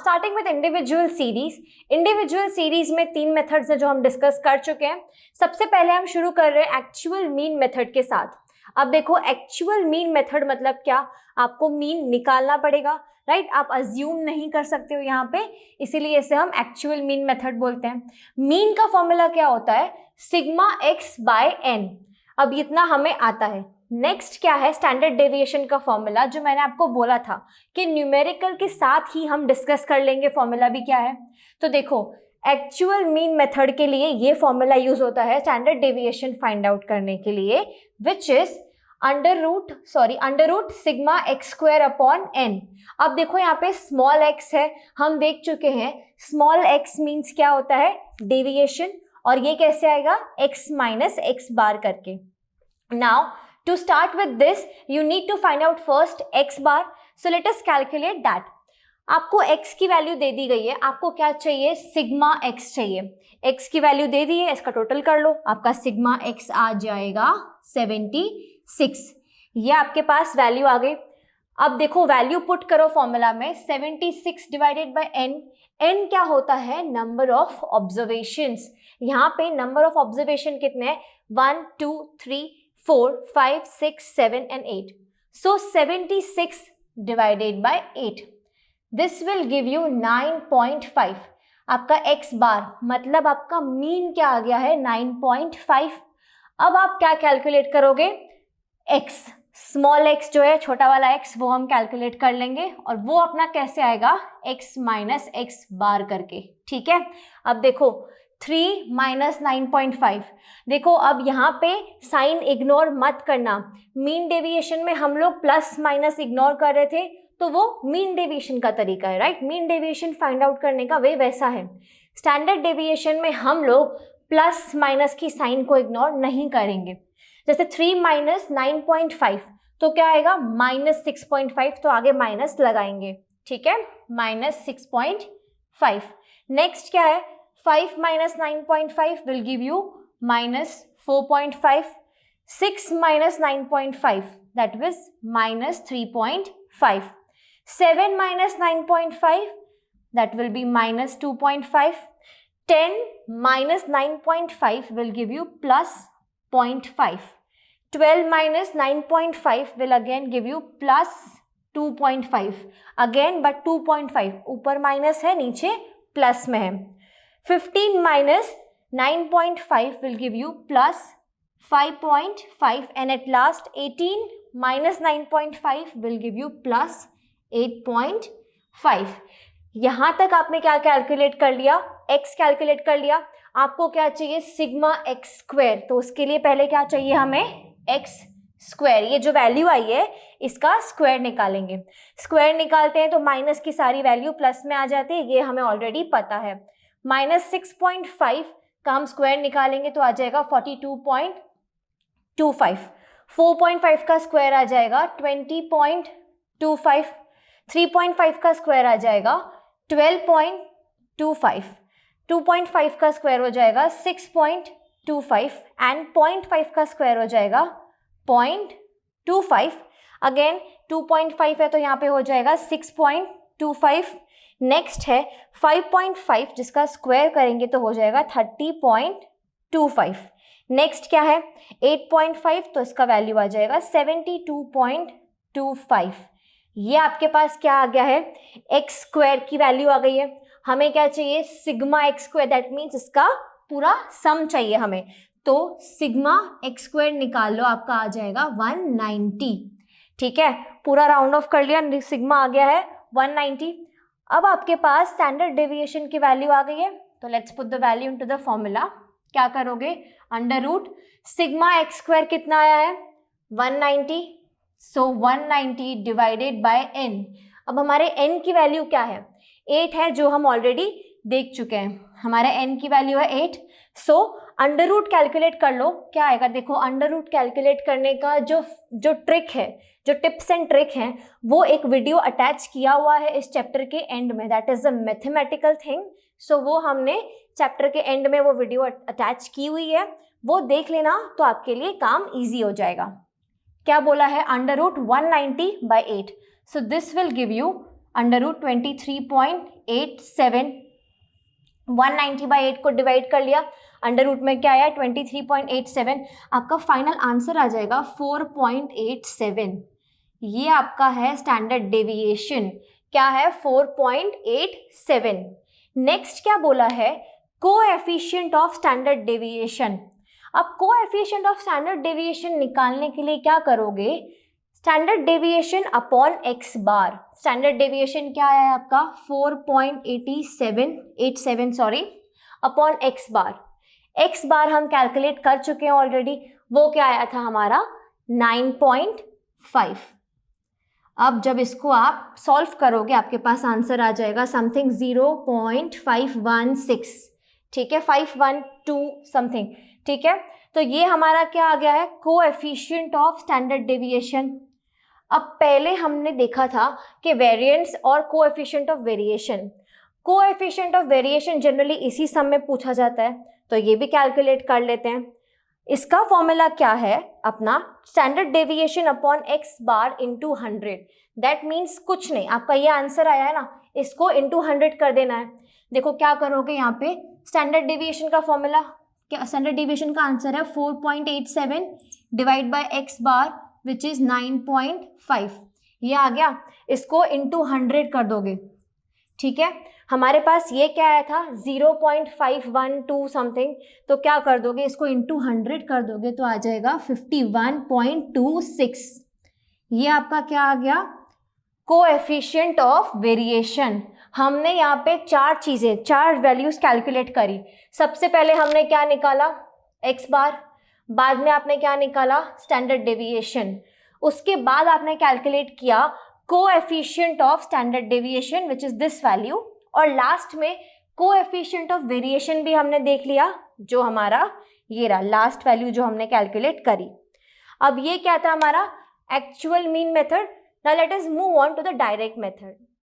Starting with individual series. Individual series में 3 methods हैं जो हम डिस्कस कर चुके हैं। सबसे पहले हम शुरू कर रहे हैं एक्चुअल मीन मेथड के साथ। अब देखो एक्चुअल मीन मेथड मतलब क्या, आपको मीन निकालना पड़ेगा, राइट। आप अज्यूम नहीं कर सकते हो यहाँ पे, इसीलिए इसे हम एक्चुअल मीन मेथड बोलते हैं। मीन का फॉर्मूला क्या होता है, सिग्मा एक्स बाय एन। अब इतना हमें आता है। नेक्स्ट क्या है, स्टैंडर्ड डेविएशन का फॉर्मूला, जो मैंने आपको बोला था कि न्यूमेरिकल के साथ ही हम डिस्कस कर लेंगे फॉर्मूला भी क्या है। तो देखो एक्चुअल मीन मेथड के लिए ये फॉर्मूला यूज होता है स्टैंडर्ड डेविएशन फाइंड आउट करने के लिए, which is under root sigma X square upon N. अब देखो यहाँ पे स्मॉल एक्स है, हम देख चुके हैं स्मॉल एक्स मीन्स क्या होता है, डेविएशन, और ये कैसे आएगा, एक्स माइनस एक्स बार करके। Now to start with this you need to find out first x bar, so let us calculate that। आपको x की वैल्यू दे दी गई है, आपको क्या चाहिए, सिग्मा x चाहिए। x की वैल्यू दे दी है, इसका टोटल कर लो, आपका सिग्मा x आ जाएगा 76। ये आपके पास वैल्यू आ गई। अब देखो वैल्यू पुट करो फॉर्मूला में, 76 डिवाइडेड बाय n। n क्या होता है, नंबर ऑफ ऑब्जर्वेशंस। यहाँ पे नंबर ऑफ ऑब्जर्वेशन कितने हैं, 1 2 3 4 5 6 7 and 8। So 76 divided by 8, this will give you 9.5। आपका x बार मतलब आपका मीन क्या आ गया है, 9.5। अब आप क्या कैलकुलेट करोगे, x स्मॉल x जो है छोटा वाला x, वो हम कैलकुलेट कर लेंगे, और वो अपना कैसे आएगा, x माइनस x बार करके, ठीक है। अब देखो 3 माइनस 9.5, देखो अब यहाँ पे साइन इग्नोर मत करना। मीन डेविएशन में हम लोग प्लस माइनस इग्नोर कर रहे थे, तो वो मीन डेविएशन का तरीका है, right. Mean deviation find out करने का वे वैसा है। स्टैंडर्ड डेविएशन में हम लोग प्लस माइनस की साइन को इग्नोर नहीं करेंगे। जैसे 3 माइनस 9.5 तो क्या आएगा, माइनस 6.5, तो आगे माइनस लगाएंगे, ठीक है, माइनस 6.5। नेक्स्ट क्या है, 5 minus 9.5 will give you minus 4.5. 6 minus 9.5, that was minus 3.5. 7 minus 9.5, that will be minus 2.5. 10 minus 9.5 will give you plus 0.5. 12 minus 9.5 will again give you plus 2.5. Again but 2.5, ऊपर minus है, नीचे plus में है। 15 minus 9.5 will give you plus 5.5, and at last 18 minus 9.5 will give you plus 8.5। यहाँ तक आपने क्या calculate कर लिया, x कैलकुलेट कर लिया। आपको क्या चाहिए, सिग्मा x स्क्वायर, तो उसके लिए पहले क्या चाहिए हमें, x स्क्वायर। ये जो वैल्यू आई है इसका स्क्वायर निकालेंगे। स्क्वायर निकालते हैं तो माइनस की सारी वैल्यू प्लस में आ जाती है, ये हमें ऑलरेडी पता है। माइनस 6.5 का हम स्क्वायर निकालेंगे तो आ जाएगा 42.25। 4.5 का स्क्वायर आ जाएगा 20.25। 3.5 का स्क्वायर आ जाएगा 12.25। 2.5 का स्क्वायर हो जाएगा 6.25, एंड 0.5 का स्क्वायर हो जाएगा 0.25। अगेन 2.5 है तो यहाँ पे हो जाएगा 6.25। नेक्स्ट है 5.5, जिसका स्क्वायर करेंगे तो हो जाएगा 30.25। नेक्स्ट क्या है 8.5, तो इसका वैल्यू आ जाएगा 72.25। ये आपके पास क्या आ गया है, एक्स स्क्वायर की वैल्यू आ गई है। हमें क्या चाहिए, sigma X square, that means इसका पूरा सम चाहिए हमें, तो सिग्मा एक्स स्क्वायर निकाल लो, आपका आ जाएगा 190, ठीक है। पूरा राउंड ऑफ कर लिया, सिग्मा आ गया है 190। अब आपके पास स्टैंडर्ड डेविएशन की वैल्यू आ गई है, तो let's put the value into the formula. क्या करोगे, under root sigma X square कितना आया है, 190, सो 190 डिवाइडेड बाय n। अब हमारे n की वैल्यू क्या है, 8 है, जो हम ऑलरेडी देख चुके हैं। हमारा n की वैल्यू है 8, सो अंडर रूट कैलकुलेट कर लो, क्या आएगा। देखो अंडर रूट कैलकुलेट करने का जो ट्रिक है, जो टिप्स एंड ट्रिक हैं, वो एक वीडियो अटैच किया हुआ है इस चैप्टर के एंड में, that is a mathematical thing. So वो हमने चैप्टर के एंड में वो वीडियो अटैच की हुई है, वो देख लेना, तो आपके लिए काम ईजी हो जाएगा। क्या बोला है, under root 190 by 8, so this will give you under root 23.8 23.87, 190/8 को डिवाइड कर लिया, अंडर रूट में क्या आया 23.87, आपका फाइनल आंसर आ जाएगा 4.87। ये आपका है स्टैंडर्ड डेविएशन, क्या है 4.87। नेक्स्ट क्या बोला है, कोएफिशिएंट ऑफ स्टैंडर्ड डेविएशन। अब कोएफिशिएंट ऑफ स्टैंडर्ड डेविएशन निकालने के लिए क्या करोगे, स्टैंडर्ड डेविएशन अपॉन एक्स बार। स्टैंडर्ड डेविएशन क्या आया है आपका 4.87 अपॉन एक्स बार। एक्स बार हम कैलकुलेट कर चुके हैं ऑलरेडी, वो क्या आया था हमारा 9.5। अब जब इसको आप सॉल्व करोगे आपके पास आंसर आ जाएगा समथिंग 0.516, ठीक है, 512 समथिंग, ठीक है। तो ये हमारा क्या आ गया है, कोएफिशिएंट ऑफ स्टैंडर्ड डेविएशन। अब पहले हमने देखा था कि वेरिएंस और coefficient of variation. Coefficient of variation generally इसी सम में पूछा जाता है, तो ये भी कैलकुलेट कर लेते हैं। इसका फॉर्मूला क्या है अपना, standard deviation upon x bar into 100। That means कुछ नहीं, आपका ये आंसर आया है ना, इसको इंटू 100 कर देना है। देखो क्या करोगे यहाँ पे, स्टैंडर्ड डेविएशन का फॉर्मूला क्या, स्टैंडर्ड डेविएशन का आंसर है 4.87 divide by x bar which is 9.5, ये आ गया। इसको इंटू 100 कर दोगे, ठीक है। हमारे पास ये क्या आया था 0.512 समथिंग, तो क्या कर दोगे, इसको इंटू 100 कर दोगे तो आ जाएगा 51.26। ये आपका क्या आ गया, कोएफिशिएंट ऑफ वेरिएशन। हमने यहाँ पे चार वैल्यूज कैलकुलेट करी। सबसे पहले हमने क्या निकाला, एक्स बार, बाद में आपने क्या निकाला, स्टैंडर्ड डेविएशन, उसके बाद आपने कैलकुलेट किया coefficient of standard deviation which is this value, और लास्ट में कोएफिशिएंट ऑफ वेरिएशन भी हमने देख लिया, जो हमारा ये रहा लास्ट वैल्यू जो हमने कैलकुलेट करी। अब ये क्या था हमारा actual mean method. Now let us move on to the direct method.